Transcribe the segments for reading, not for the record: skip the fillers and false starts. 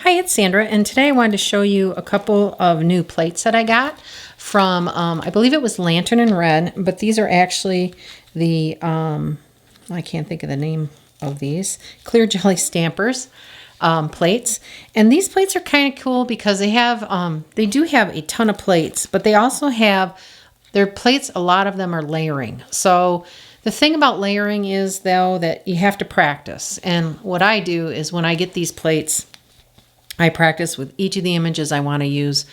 Hi, it's Sandra, and today I wanted to show you a couple of new plates that I got from, I believe it was Lantern and Red, but these are actually the, I can't think of the name of these, Clear Jelly Stampers plates. And these plates are kind of cool because they have, they do have a ton of plates, but they also have, their plates, a lot of them are layering. So the thing about layering is, though, that you have to practice. And what I do is when I get these plates, I practice with each of the images I want to use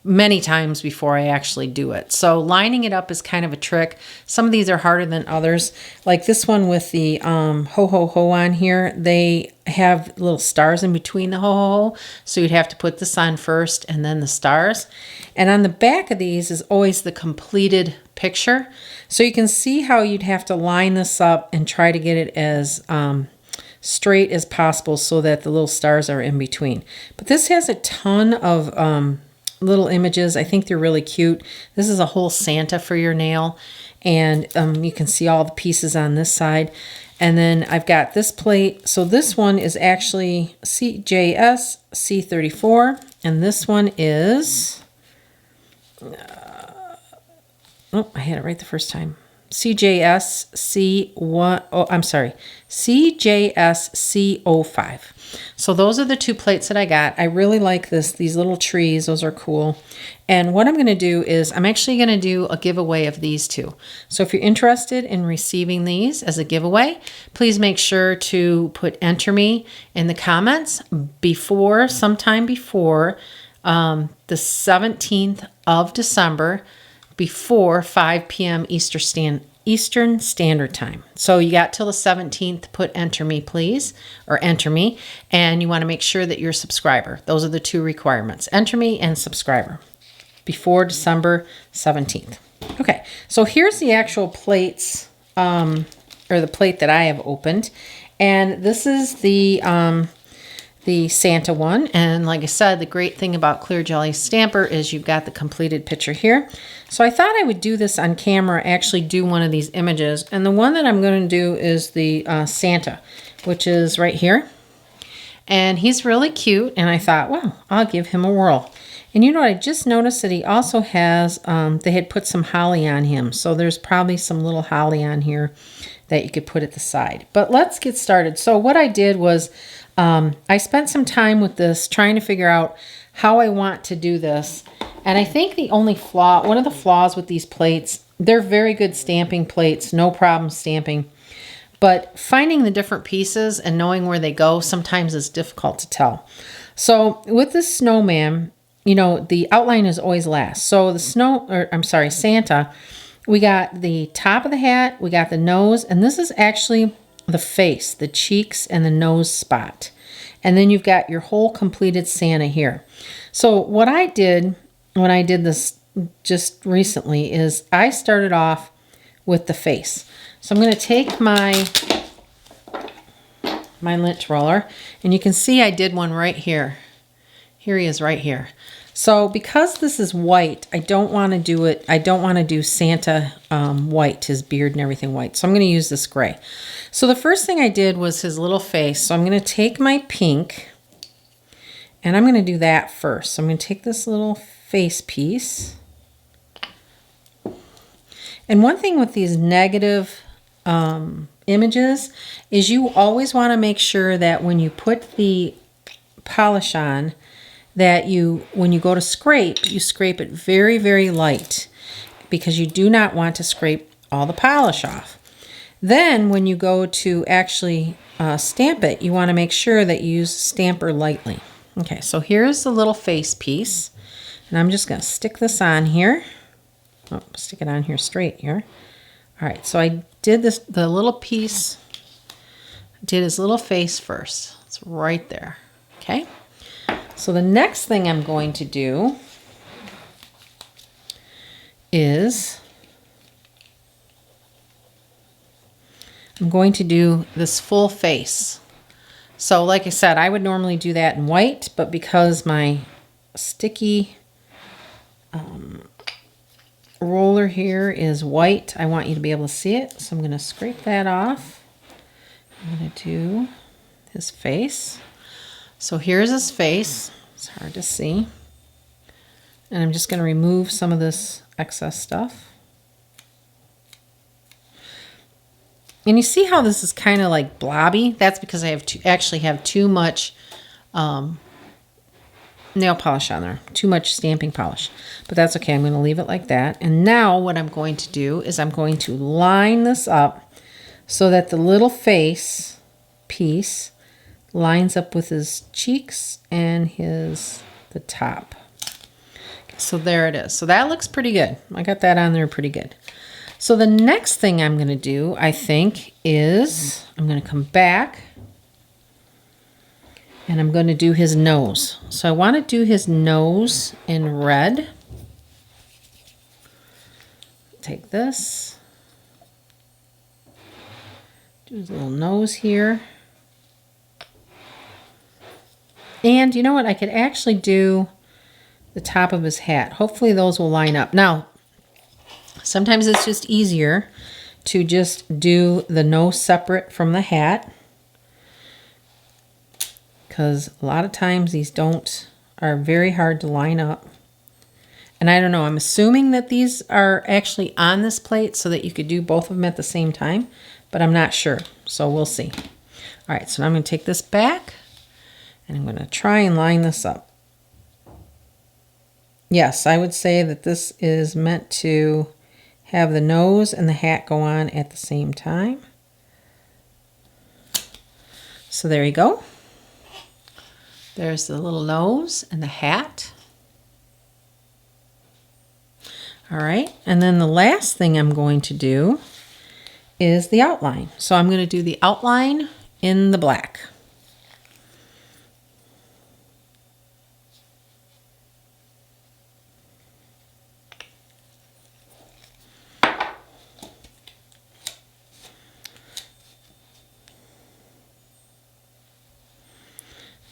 many times before I actually do it. So lining it up is kind of a trick. Some of these are harder than others. Like this one with the ho ho ho on here, they have little stars in between the ho ho ho. So you'd have to put this on first and then the stars. And on the back of these is always the completed picture. So you can see how you'd have to line this up and try to get it as straight as possible so that the little stars are in between. But this has a ton of little images. I think they're really cute. This is a whole Santa for your nail, and you can see all the pieces on this side. And then I've got this plate. So this one is actually CJS C34, and this one is oh, I had it right the first time. CJS C1, oh, I'm sorry, CJS C05. So those are the two plates that I got. I really like these little trees. Those are cool. And what I'm going to do is I'm actually going to do a giveaway of these two. So if you're interested in receiving these as a giveaway, please make sure to put enter me in the comments sometime before the 17th of December, before 5 p.m. Eastern Standard Time. So you got till the 17th to put enter me, please, or enter me, and you want to make sure that you're a subscriber. Those are the two requirements, enter me and subscriber, before December 17th. Okay, so here's the actual plates, or the plate that I have opened, and this is the Santa one. And like I said, the great thing about Clear Jelly Stamper is you've got the completed picture here. So I thought I would do this on camera, actually do one of these images. And the one that I'm going to do is the Santa, which is right here. And he's really cute. And I thought, well, I'll give him a whirl. And you know what? I just noticed that he also has, they had put some holly on him. So there's probably some little holly on here that you could put at the side. But let's get started. So what I did was, I spent some time with this trying to figure out how I want to do this. And I think the only flaw, one of the flaws with these plates, they're very good stamping plates, no problem stamping. But finding the different pieces and knowing where they go sometimes is difficult to tell. So with this snowman, you know, the outline is always last. So the Santa, we got the top of the hat, we got the nose, and this is actually the face, the cheeks, and the nose spot. And then you've got your whole completed Santa here. So what I did when I did this just recently is I started off with the face. So I'm going to take my lint roller, and you can see I did one right here. Here he is right here. So because this is white, I don't want to do it. I don't want to do Santa white, his beard and everything white. So I'm going to use this gray. So the first thing I did was his little face. So I'm going to take my pink and I'm going to do that first. So I'm going to take this little face piece. And one thing with these negative images is you always want to make sure that when you put the polish on, that when you go to scrape, you scrape it very, very light, because you do not want to scrape all the polish off. Then when you go to actually stamp it, you want to make sure that you use stamper lightly. Okay, so here's the little face piece, and I'm just going to stick this on here. Oh, stick it on here straight here. All right, so I did the little piece, did his little face first. It's right there, okay? So the next thing I'm going to do is I'm going to do this full face. So like I said, I would normally do that in white, but because my sticky roller here is white, I want you to be able to see it. So I'm going to scrape that off. I'm going to do his face. So here's his face. It's hard to see. And I'm just going to remove some of this excess stuff. And you see how this is kind of like blobby? That's because I have actually have too much nail polish on there. Too much stamping polish. But that's okay. I'm going to leave it like that. And now what I'm going to do is I'm going to line this up so that the little face piece lines up with his cheeks and the top. So there it is. So that looks pretty good. I got that on there pretty good. So the next thing I'm going to do, I think, is I'm going to come back and I'm going to do his nose. So I want to do his nose in red. Take this. Do his little nose here. And you know what? I could actually do the top of his hat. Hopefully those will line up. Now, sometimes it's just easier to just do the nose separate from the hat, because a lot of times these are very hard to line up. And I don't know, I'm assuming that these are actually on this plate so that you could do both of them at the same time, but I'm not sure, so we'll see. All right, so now I'm going to take this back and I'm going to try and line this up. Yes, I would say that this is meant to have the nose and the hat go on at the same time. So there you go. There's the little nose and the hat. All right, and then the last thing I'm going to do is the outline. So I'm going to do the outline in the black.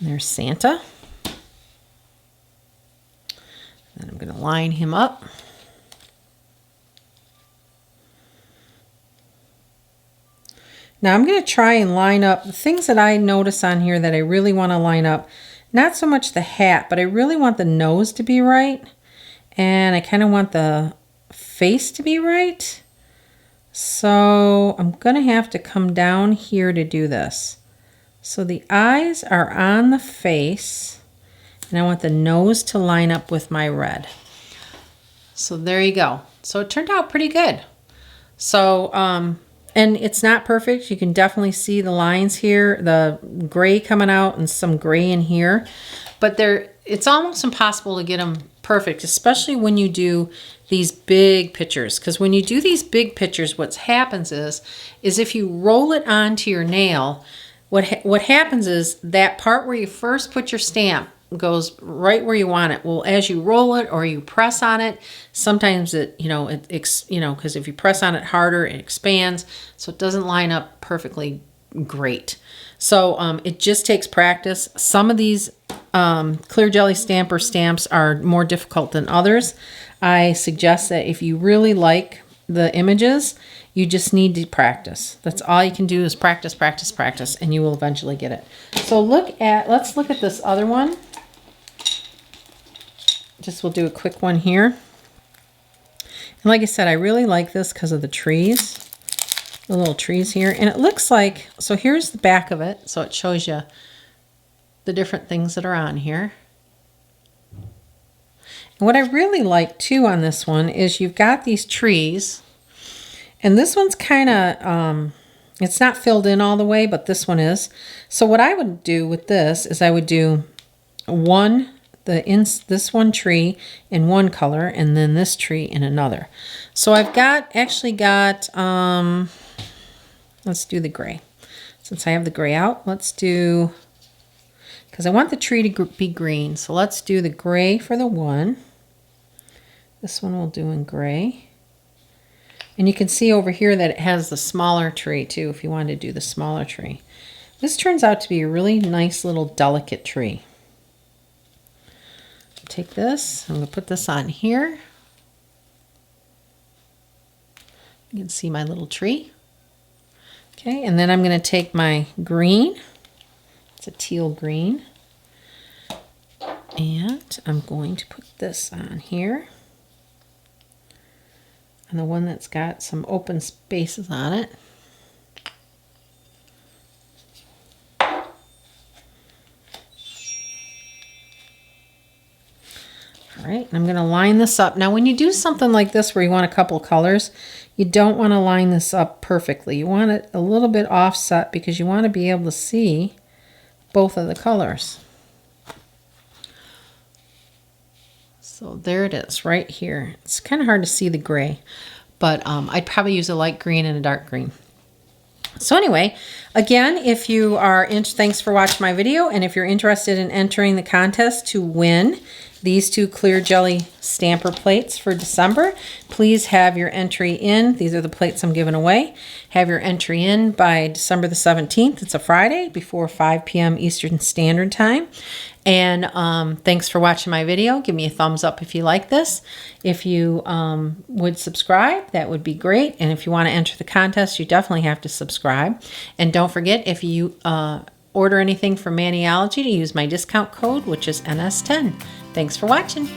There's Santa. And I'm going to line him up. Now I'm going to try and line up the things that I notice on here that I really want to line up. Not so much the hat, but I really want the nose to be right. And I kind of want the face to be right. So I'm going to have to come down here to do this. So the eyes are on the face, and I want the nose to line up with my red. So there you go. So it turned out pretty good. So, and it's not perfect. You can definitely see the lines here, the gray coming out and some gray in here. But it's almost impossible to get them perfect, especially when you do these big pictures. Because when you do these big pictures, what happens is if you roll it onto your nail, what happens is that part where you first put your stamp goes right where you want it. Well, as you roll it or you press on it, sometimes because if you press on it harder, it expands, so it doesn't line up perfectly great. So it just takes practice. Some of these clear jelly stamper stamps are more difficult than others. I suggest that if you really like the images, you just need to practice. That's all you can do is practice, practice, practice, and you will eventually get it. So let's look at this other one. We'll do a quick one here. And like I said, I really like this because of the trees, the little trees here. And it looks like, so here's the back of it. So it shows you the different things that are on here. And what I really like too on this one is you've got these trees. And this one's kind of, it's not filled in all the way, but this one is. So what I would do with this is I would do this one tree in one color and then this tree in another. So I've actually got, let's do the gray. Since I have the gray out, let's do, because I want the tree to be green. So let's do the gray for the one. This one we'll do in gray. And you can see over here that it has the smaller tree too, if you wanted to do the smaller tree. This turns out to be a really nice little delicate tree. Take this, I'm going to put this on here. You can see my little tree. Okay, and then I'm going to take my green. It's a teal green. And I'm going to put this on here. And the one that's got some open spaces on it. All right, I'm going to line this up. Now, when you do something like this where you want a couple colors, you don't want to line this up perfectly. You want it a little bit offset because you want to be able to see both of the colors. So there it is right here. It's kind of hard to see the gray, but I'd probably use a light green and a dark green. So anyway, again, if you are thanks for watching my video, and if you're interested in entering the contest to win these 2 clear jelly stamper plates for December, please have your entry in. These are the plates I'm giving away. Have your entry in by December the 17th. It's a Friday before 5 p.m. Eastern Standard Time. And thanks for watching my video. Give me a thumbs up if you like this. If you would subscribe, that would be great. And if you want to enter the contest, you definitely have to subscribe. And don't forget, if you order anything from Maniology, to use my discount code, which is NS10. Thanks for watching.